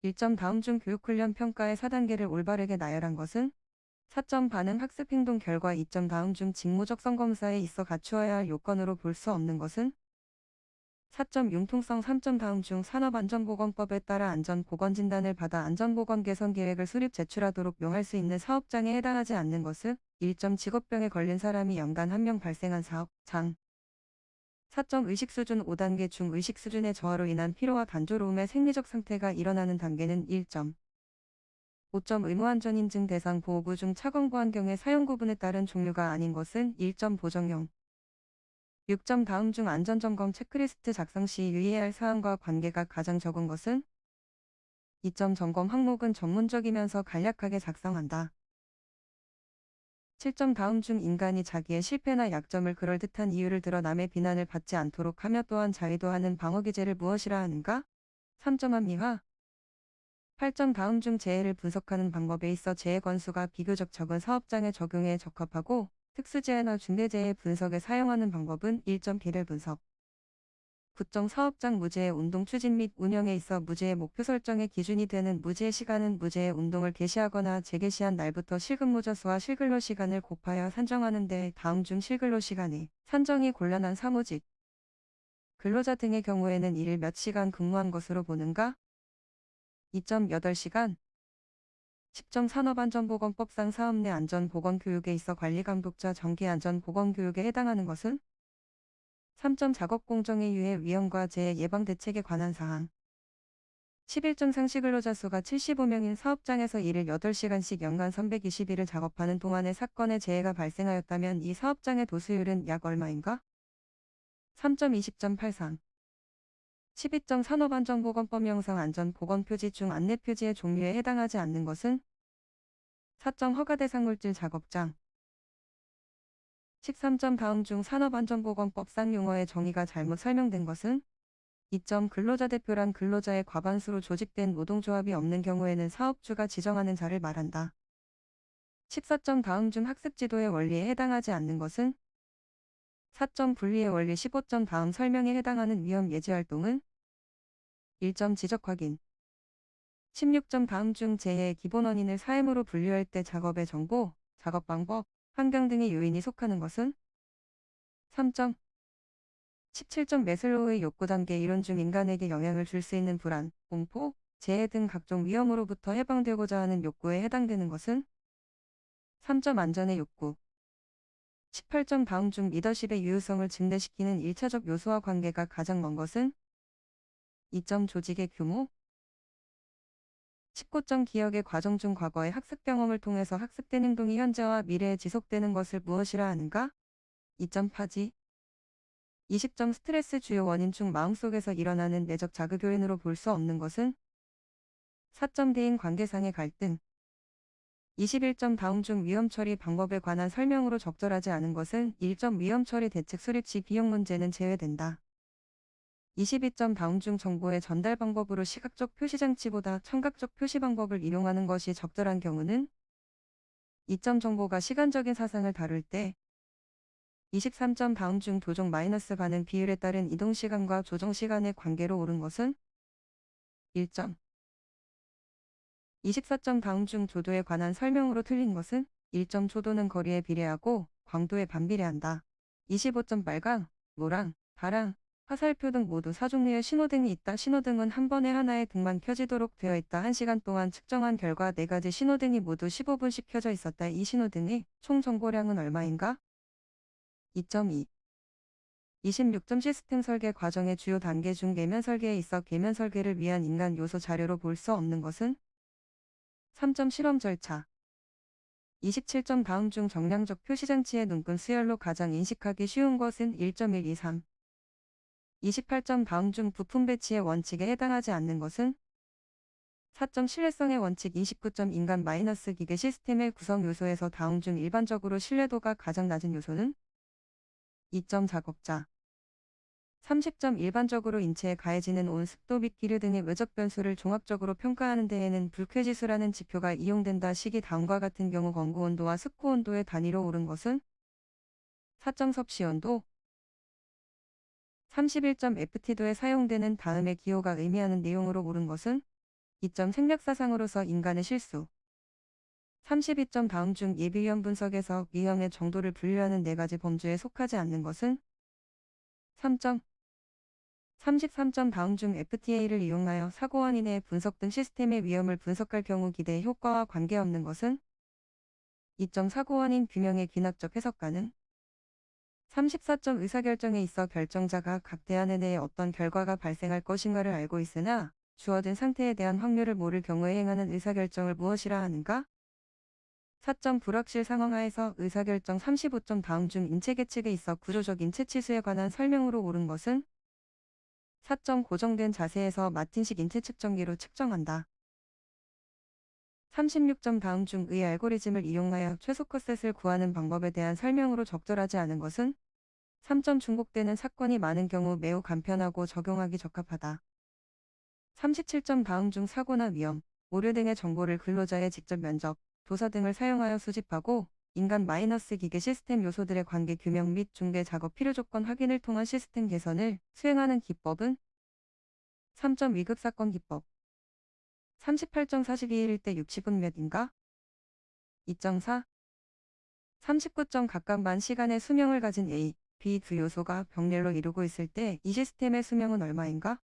1점 다음 중 교육훈련 평가의 4단계를 올바르게 나열한 것은 4점 반응 학습 행동 결과 2점 다음 중 직무적성 검사에 있어 갖추어야 할 요건으로 볼 수 없는 것은 4점 융통성 3점 다음 중 산업안전보건법에 따라 안전보건진단을 받아 안전보건 개선 계획을 수립 제출하도록 용할 수 있는 사업장에 해당하지 않는 것은 1점 직업병에 걸린 사람이 연간 1명 발생한 사업장 4점 의식수준 5단계 중 의식수준의 저하로 인한 피로와 단조로움의 생리적 상태가 일어나는 단계는 1점 5점 의무안전인증 대상 보호구 중 차광보안경의 사용 구분에 따른 종류가 아닌 것은 1점 보정용 6점 다음 중 안전점검 체크리스트 작성 시 유의해야 할 사항과 관계가 가장 적은 것은 2점 점검 항목은 전문적이면서 간략하게 작성한다. 7점 다음 중 인간이 자기의 실패나 약점을 그럴듯한 이유를 들어 남의 비난을 받지 않도록 하며 또한 자위도 하는 방어기제를 무엇이라 하는가? 3점 합리화 8점 다음 중 재해를 분석하는 방법에 있어 재해 건수가 비교적 적은 사업장에 적용에 적합하고 특수재해나 중대재해 분석에 사용하는 방법은 1점 개별 분석 9점 사업장 무재해 운동 추진 및 운영에 있어 무재해 목표 설정의 기준이 되는 무재해 시간은 무재해 운동을 개시하거나 재개시한 날부터 실근무자 수와 실근로 시간을 곱하여 산정하는 데 다음 중 실근로 시간의 산정이 곤란한 사무직 근로자 등의 경우에는 일일 몇 시간 근무한 것으로 보는가? 2.8시간 10점 산업안전보건법상 사업 내 안전보건교육에 있어 관리감독자 정기안전보건교육에 해당하는 것은 3점 작업공정의 유해 위험과 재해 예방 대책에 관한 사항 11점 상시근로자 수가 75명인 사업장에서 일일 8시간씩 연간 320일을 작업하는 동안에 사건의 재해가 발생하였다면 이 사업장의 도수율은 약 얼마인가? 3점 20점 83 12점 산업안전보건법 명상 안전보건표지 중 안내표지의 종류에 해당하지 않는 것은 4점 허가대상 물질 작업장 13점 다음 중 산업안전보건법상 용어의 정의가 잘못 설명된 것은 2점 근로자 대표란 근로자의 과반수로 조직된 노동조합이 없는 경우에는 사업주가 지정하는 자를 말한다. 14점 다음 중 학습지도의 원리에 해당하지 않는 것은 4점 분리의 원리 15점 다음 설명에 해당하는 위험 예지 활동은 1점 지적 확인 16점 다음 중 재해의 기본 원인을 사임으로 분류할 때 작업의 정보, 작업 방법, 환경 등의 요인이 속하는 것은 3점 17점 매슬로우의 욕구 단계 이론 중 인간에게 영향을 줄 수 있는 불안, 공포, 재해 등 각종 위험으로부터 해방되고자 하는 욕구에 해당되는 것은 3점 안전의 욕구 18점 다음 중 리더십의 유효성을 증대시키는 1차적 요소와 관계가 가장 먼 것은 2점 조직의 규모 19점 기억의 과정 중 과거의 학습 경험을 통해서 학습된 행동이 현재와 미래에 지속되는 것을 무엇이라 하는가? 2점 파지 20점 스트레스 주요 원인 중 마음속에서 일어나는 내적 자극 요인으로 볼 수 없는 것은 4점 대인 관계상의 갈등 21점 다음 중 위험 처리 방법에 관한 설명으로 적절하지 않은 것은 1점 위험 처리 대책 수립 시 비용 문제는 제외된다. 22점 다음 중 정보의 전달 방법으로 시각적 표시 장치보다 청각적 표시 방법을 이용하는 것이 적절한 경우는 2점 정보가 시간적인 사상을 다룰 때 23점 다음 중 도종 마이너스 반응 비율에 따른 이동 시간과 조정 시간의 관계로 옳은 것은 1점 24점 다음 중 조도에 관한 설명으로 틀린 것은 1점 조도는 거리에 비례하고 광도에 반비례한다. 25점 빨강, 노랑, 파랑, 화살표 등 모두 4종류의 신호등이 있다. 신호등은 한 번에 하나의 등만 켜지도록 되어 있다. 1시간 동안 측정한 결과 4가지 신호등이 모두 15분씩 켜져 있었다. 이 신호등의 총 정보량은 얼마인가? 2.2 26점 시스템 설계 과정의 주요 단계 중 계면 설계에 있어 계면 설계를 위한 인간 요소 자료로 볼 수 없는 것은 3점 실험 절차 27점 다음 중 정량적 표시장치의 눈금 수열로 가장 인식하기 쉬운 것은 1.123 28점 다음 중 부품 배치의 원칙에 해당하지 않는 것은 4점 신뢰성의 원칙 29점 인간 마이너스 기계 시스템의 구성 요소에서 다음 중 일반적으로 신뢰도가 가장 낮은 요소는 2점 작업자 30점 일반적으로 인체에 가해지는 온 습도 및 기류 등의 외적 변수를 종합적으로 평가하는 데에는 불쾌지수라는 지표가 이용된다. 식이 다음과 같은 경우 건구 온도와 습고 온도의 단위로 옳은 것은 4점 섭씨 온도 31점 FT도에 사용되는 다음의 기호가 의미하는 내용으로 옳은 것은 2점 생략사상으로서 인간의 실수. 32점 다음 중 예비위험 분석에서 위험의 정도를 분류하는 4가지 범주에 속하지 않는 것은? 3점. 33점 다음 중 FTA를 이용하여 사고 원인의 분석 등 시스템의 위험을 분석할 경우 기대의 효과와 관계없는 것은? 2점 사고 원인 규명의 귀납적 해석 가능. 34점 의사결정에 있어 결정자가 각 대안에 대해 어떤 결과가 발생할 것인가를 알고 있으나 주어진 상태에 대한 확률을 모를 경우에 행하는 의사결정을 무엇이라 하는가? 4점 불확실 상황하에서 의사결정. 35점 다음 중 인체계측에 있어 구조적 인체치수에 관한 설명으로 옳은 것은? 4점 고정된 자세에서 마틴식 인체 측정기로 측정한다. 36점 다음 중 의 알고리즘을 이용하여 최소컷셋을 구하는 방법에 대한 설명으로 적절하지 않은 것은? 3점 중복되는 사건이 많은 경우 매우 간편하고 적용하기 적합하다. 37점 다음 중 사고나 위험, 오류 등의 정보를 근로자의 직접 면접, 조사 등을 사용하여 수집하고 인간 마이너스 기계 시스템 요소들의 관계 규명 및 중개 작업 필요 조건 확인을 통한 시스템 개선을 수행하는 기법은? 3점 위급사건 기법. 38점 42일 때 60분 몇인가? 2.4. 39점 각각 만 시간의 수명을 가진 A, B 두 요소가 병렬로 이루고 있을 때 이 시스템의 수명은 얼마인가?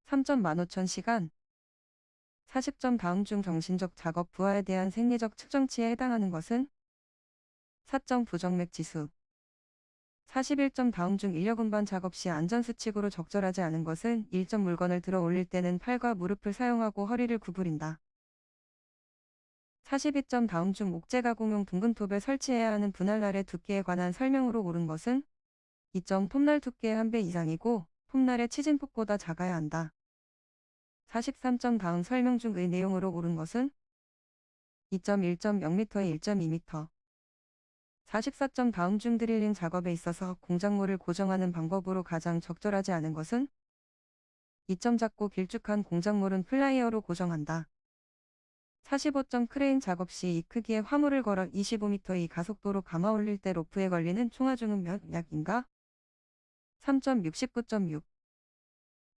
3점 15,000시간. 40점 다음 중 정신적 작업 부하에 대한 생리적 측정치에 해당하는 것은? 4점 부정맥 지수. 41점 다음 중 인력 운반 작업 시 안전수칙으로 적절하지 않은 것은? 1점 물건을 들어 올릴 때는 팔과 무릎을 사용하고 허리를 구부린다. 42점 다음 중 목재 가공용 둥근톱에 설치해야 하는 분할날의 두께에 관한 설명으로 옳은 것은? 2점 톱날 두께의 1배 이상이고 톱날의 치진폭보다 작아야 한다. 43점 다음 설명 중의 내용으로 옳은 것은? 2점 1.0m에 1.2m. 44점 다음 중 드릴링 작업에 있어서 공작물을 고정하는 방법으로 가장 적절하지 않은 것은? 2점 작고 길쭉한 공작물은 플라이어로 고정한다. 45점 크레인 작업 시 이 크기의 화물을 걸어 25m의 가속도로 감아 올릴 때 로프에 걸리는 총하중은 몇 약인가? 3점 69.6.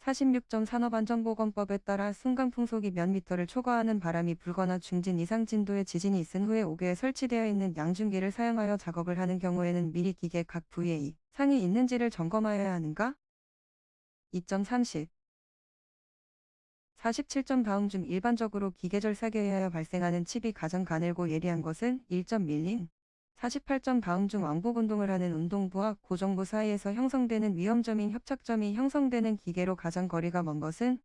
46점 산업안전보건법에 따라 순간풍속이 몇 미터를 초과하는 바람이 불거나 중진 이상 진도의 지진이 있은 후에 5개에 설치되어 있는 양중기를 사용하여 작업을 하는 경우에는 미리 기계 각 부위에 이 상이 있는지를 점검하여야 하는가? 2.30. 47점 다음 중 일반적으로 기계절삭에 의하여 발생하는 칩이 가장 가늘고 예리한 것은? 1.밀림. 48점 다음 중 왕복 운동을 하는 운동부와 고정부 사이에서 형성되는 위험점인 협착점이 형성되는 기계로 가장 거리가 먼 것은?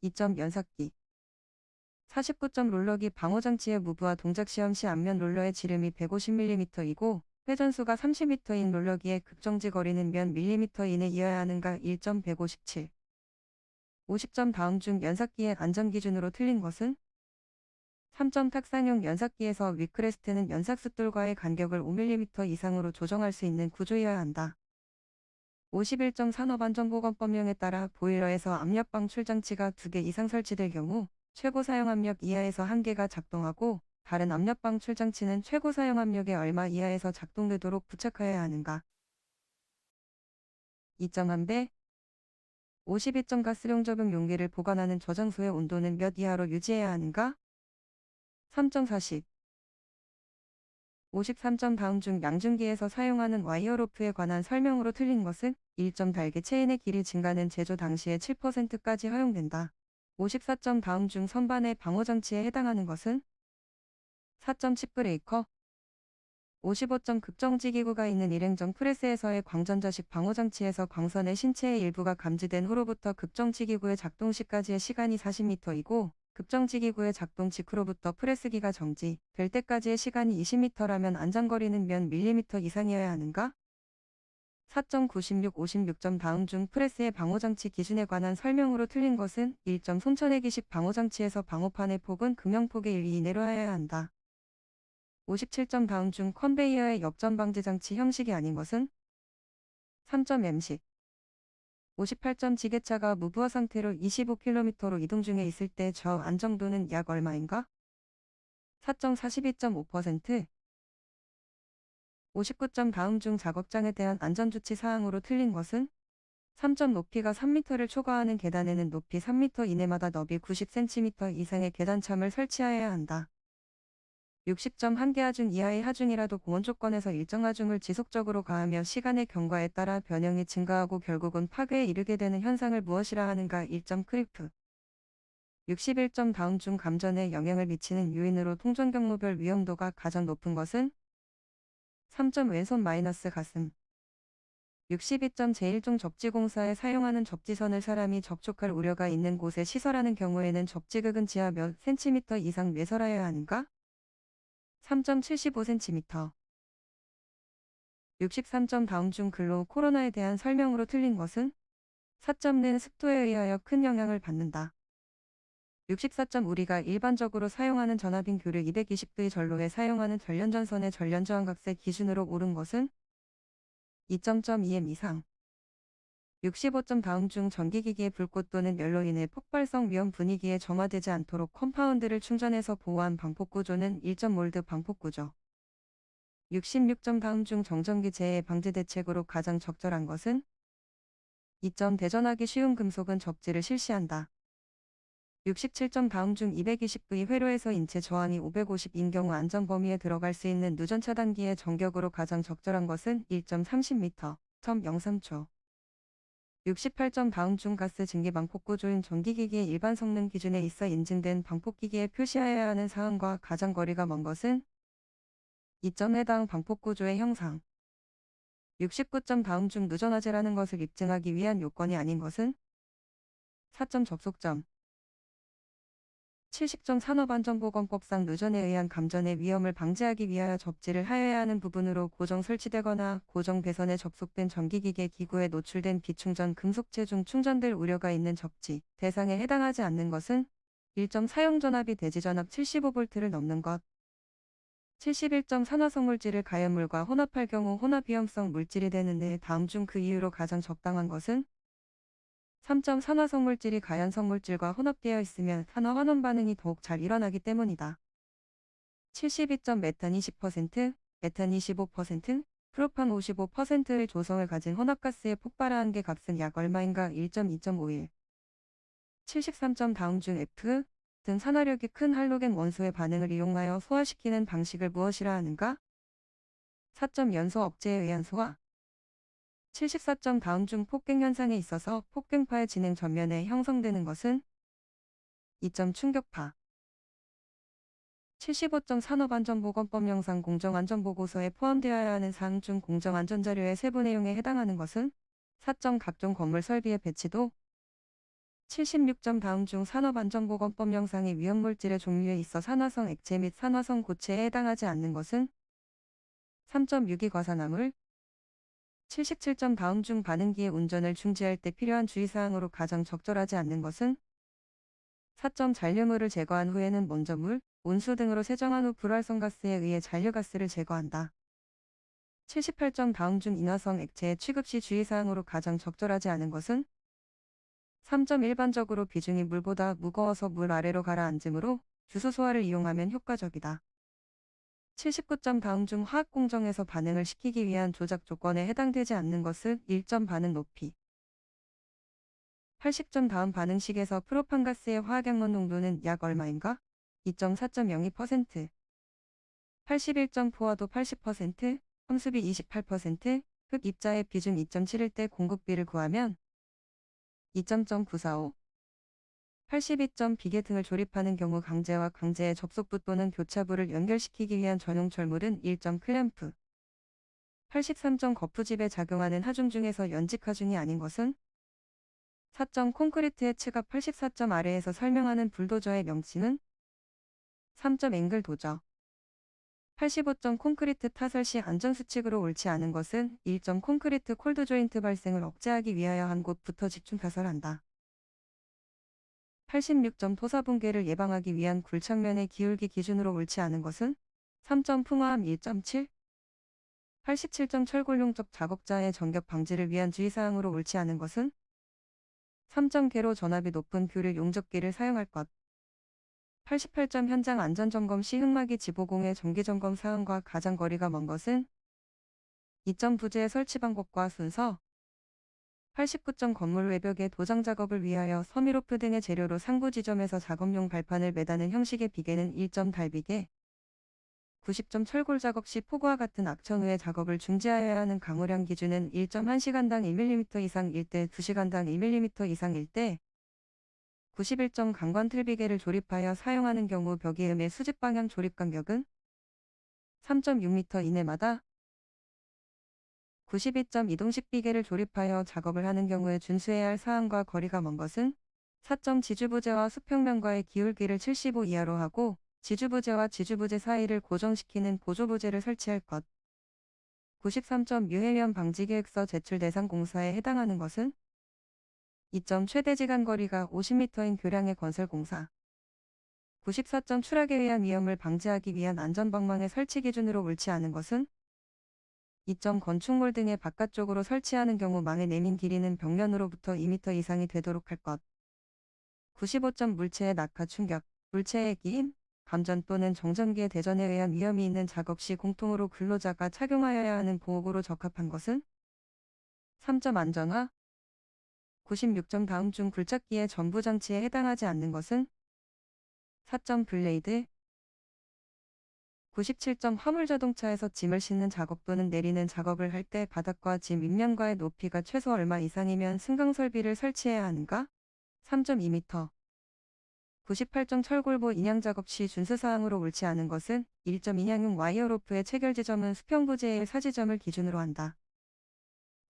2점 연삭기. 49점 롤러기 방호장치의 무브와 동작시험 시 앞면 롤러의 지름이 150mm이고 회전수가 30m인 롤러기의 급정지 거리는 몇 밀리미터 이내이어야 하는가? 1.157. 50점 다음 중 연삭기의 안전기준으로 틀린 것은? 3점 탁상용 연삭기에서 위크레스트는 연삭숫돌과의 간격을 5mm 이상으로 조정할 수 있는 구조여야 한다. 51점 산업안전보건법령에 따라 보일러에서 압력방 출장치가 2개 이상 설치될 경우 최고 사용압력 이하에서 1개가 작동하고 다른 압력방 출장치는 최고 사용압력의 얼마 이하에서 작동되도록 부착하여야 하는가? 2.1배. 52점 가스용 적용 용기를 보관하는 저장소의 온도는 몇 이하로 유지해야 하는가? 3.40. 53점 다음 중 양중기에서 사용하는 와이어 로프에 관한 설명으로 틀린 것은? 1점 달개 체인의 길이 증가는 제조 당시에 7%까지 허용된다. 54점 다음 중 선반의 방호장치에 해당하는 것은? 4점 칩 브레이커. 55점 급정지기구가 있는 일행정 프레스에서의 광전자식 방호장치에서 광선의 신체의 일부가 감지된 후로부터 급정지기구의 작동 시까지의 시간이 40m이고 급정지기구의 작동 직후로부터 프레스기가 정지될 때까지의 시간이 20m라면 안전거리는 몇 밀리미터 이상이어야 하는가? 4.96 56점 다음 중 프레스의 방호장치 기준에 관한 설명으로 틀린 것은? 1점 손천내기식 방호장치에서 방호판의 폭은 금형폭의 1 이내로 하여야 한다. 57점 다음 중 컨베이어의 역전 방지 장치 형식이 아닌 것은? 3점 M식. 58점 지게차가 무부하 상태로 25km로 이동 중에 있을 때 저 안정도는 약 얼마인가? 4.42.5%. 59점 다음 중 작업장에 대한 안전조치 사항으로 틀린 것은? 3점 높이가 3m를 초과하는 계단에는 높이 3m 이내마다 너비 90cm 이상의 계단참을 설치하여야 한다. 60점 한개 하중 이하의 하중이라도 공원 조건에서 일정 하중을 지속적으로 가하며 시간의 경과에 따라 변형이 증가하고 결국은 파괴에 이르게 되는 현상을 무엇이라 하는가. 1점 크리프. 61점 다음 중 감전에 영향을 미치는 요인으로 통전 경로별 위험도가 가장 높은 것은 3점 왼손 마이너스 가슴. 62점 제1종 접지공사에 사용하는 접지선을 사람이 접촉할 우려가 있는 곳에 시설하는 경우에는 접지극은 지하 몇 센티미터 이상 외설하여야 하는가? 3.75cm. 63점 다음 중 근로 코로나에 대한 설명으로 틀린 것은 4점는 습도에 의하여 큰 영향을 받는다. 64점 우리가 일반적으로 사용하는 전압인 교류 220도의 전로에 사용하는 전련전선의 전련저항각세 기준으로 옳은 것은 2.2m 이상. 65점 다음 중 전기기기의 불꽃 또는 열로 인해 폭발성 위험 분위기에 점화되지 않도록 컴파운드를 충전해서 보호한 방폭구조는 1.몰드 방폭구조. 66점 다음 중 정전기 재해 방지 대책으로 가장 적절한 것은 2점 대전하기 쉬운 금속은 접지를 실시한다. 67점 다음 중 220V 회로에서 인체 저항이 550인 경우 안전 범위에 들어갈 수 있는 누전 차단기의 전격으로 가장 적절한 것은 1.30m, 0.03초. 68점 다음 중 가스 증기 방폭구조인 전기기기의 일반 성능 기준에 있어 인증된 방폭기기에 표시하여야 하는 사항과 가장 거리가 먼 것은 2점 해당 방폭구조의 형상. 69점 다음 중 누전화재라는 것을 입증하기 위한 요건이 아닌 것은 4점 접속점. 70점 산업안전보건법상 누전에 의한 감전의 위험을 방지하기 위하여 접지를 하여야 하는 부분으로 고정 설치되거나 고정 배선에 접속된 전기기계 기구에 노출된 비충전 금속체 중 충전될 우려가 있는 접지 대상에 해당하지 않는 것은 1점 사용전압이 대지전압 75V를 넘는 것. 71점 산화성 물질을 가연물과 혼합할 경우 혼합위험성 물질이 되는데 다음 중 그 이유로 가장 적당한 것은 3점 산화성 물질이 가연성 물질과 혼합되어 있으면 산화 환원 반응이 더욱 잘 일어나기 때문이다. 72점 메탄 20%, 메탄 25%, 프로판 55%의 조성을 가진 혼합가스의 폭발한 게 값은 약 얼마인가. 1.2.51. 73점 다음 중 F 등 산화력이 큰 할로겐 원소의 반응을 이용하여 소화시키는 방식을 무엇이라 하는가? 4점 연소 억제에 의한 소화. 74점 다음 중 폭갱 현상에 있어서 폭갱파의 진행 전면에 형성되는 것은 2점 충격파. 75점 산업안전보건법 영상 공정안전보고서에 포함되어야 하는 사항 중 공정안전자료의 세부 내용에 해당하는 것은 4점 각종 건물 설비의 배치도. 76점 다음 중 산업안전보건법 영상의 위험물질의 종류에 있어 산화성 액체 및 산화성 고체에 해당하지 않는 것은 3점 유기과산화물. 77점 다음 중 반응기의 운전을 중지할 때 필요한 주의사항으로 가장 적절하지 않는 것은 4점 잔류물을 제거한 후에는 먼저 물, 온수 등으로 세정한 후 불활성가스에 의해 잔류가스를 제거한다. 78점 다음 중 인화성 액체의 취급 시 주의사항으로 가장 적절하지 않은 것은 3점 일반적으로 비중이 물보다 무거워서 물 아래로 가라앉으므로 주소 소화를 이용하면 효과적이다. 79점 다음 중 화학공정에서 반응을 시키기 위한 조작 조건에 해당되지 않는 것은 1점 반응 높이. 80점 다음 반응식에서 프로판가스의 화학양론 농도는 약 얼마인가? 2.4.02%. 81점 포화도 80%, 험수비 28%, 흑 입자의 비중 2.7일 때 공급비를 구하면 2.945. 82점 비계등을 조립하는 경우 강제와 강제의 접속부 또는 교차부를 연결시키기 위한 전용 철물은 1점 클램프. 83점 거푸집에 작용하는 하중 중에서 연직 하중이 아닌 것은 4점 콘크리트의 층압 84점 아래에서 설명하는 불도저의 명칭은 3점 앵글 도저. 85점 콘크리트 타설 시 안전수칙으로 옳지 않은 것은 1점 콘크리트 콜드 조인트 발생을 억제하기 위하여 한 곳부터 집중 타설한다. 86점 토사 붕괴를 예방하기 위한 굴착면의 기울기 기준으로 옳지 않은 것은 3점 풍화함 1.7. 87점 철골용접 작업자의 전격 방지를 위한 주의사항으로 옳지 않은 것은 3점 계로 전압이 높은 교류 용접기를 사용할 것. 88점 현장 안전점검 시 흑막이 지보공의 정기점검 사항과 가장 거리가 먼 것은 2점 부재의 설치 방법과 순서. 89점 건물 외벽의 도장 작업을 위하여 서미로프 등의 재료로 상부 지점에서 작업용 발판을 매다는 형식의 비계는 1점 달비계. 90점 철골 작업 시 폭우와 같은 악천후의 작업을 중지하여야 하는 강우량 기준은 1.1시간당 1mm 이상 1대 2시간당 1mm 이상 1대. 91점 강관 틀비계를 조립하여 사용하는 경우 벽이음의 수직 방향 조립 간격은 3.6m 이내마다. 92점 이동식 비계를 조립하여 작업을 하는 경우에 준수해야 할 사항과 거리가 먼 것은 4점 지주부재와 수평면과의 기울기를 75 이하로 하고 지주부재와 지주부재 사이를 고정시키는 보조부재를 설치할 것. 93점 유해위험 방지계획서 제출 대상 공사에 해당하는 것은 2점 최대 지간 거리가 50m인 교량의 건설 공사. 94점 추락에 의한 위험을 방지하기 위한 안전방망의 설치 기준으로 옳지 않은 것은 2점 건축물 등의 바깥쪽으로 설치하는 경우 망의 내민 길이는 벽면으로부터 2m 이상이 되도록 할 것. 95점 물체의 낙하 충격, 물체의 기임, 감전 또는 정전기의 대전에 의한 위험이 있는 작업 시 공통으로 근로자가 착용하여야 하는 보호구로 적합한 것은 3점 안전화. 96점 다음 중 굴착기의 전부 장치에 해당하지 않는 것은 4점 블레이드. 97점 화물자동차에서 짐을 싣는 작업 또는 내리는 작업을 할 때 바닥과 짐 윗면과의 높이가 최소 얼마 이상이면 승강 설비를 설치해야 하는가? 3.2m. 98점 철골보 인양 작업 시 준수사항으로 옳지 않은 것은 1점 인양용 와이어 로프의 체결 지점은 수평부재의 사지점을 기준으로 한다.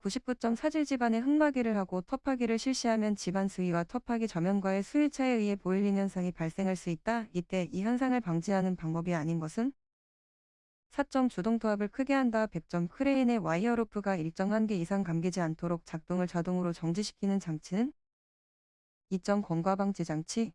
99점 사질 집안에 흙막이를 하고 터파기를 실시하면 집안 수위와 터파기 저면과의 수위차에 의해 보일링 현상이 발생할 수 있다. 이때 이 현상을 방지하는 방법이 아닌 것은 4점 주동토합을 크게 한다. 100점 크레인의 와이어 로프가 일정 한계 이상 감기지 않도록 작동을 자동으로 정지시키는 장치는 2점 공과 방지 장치.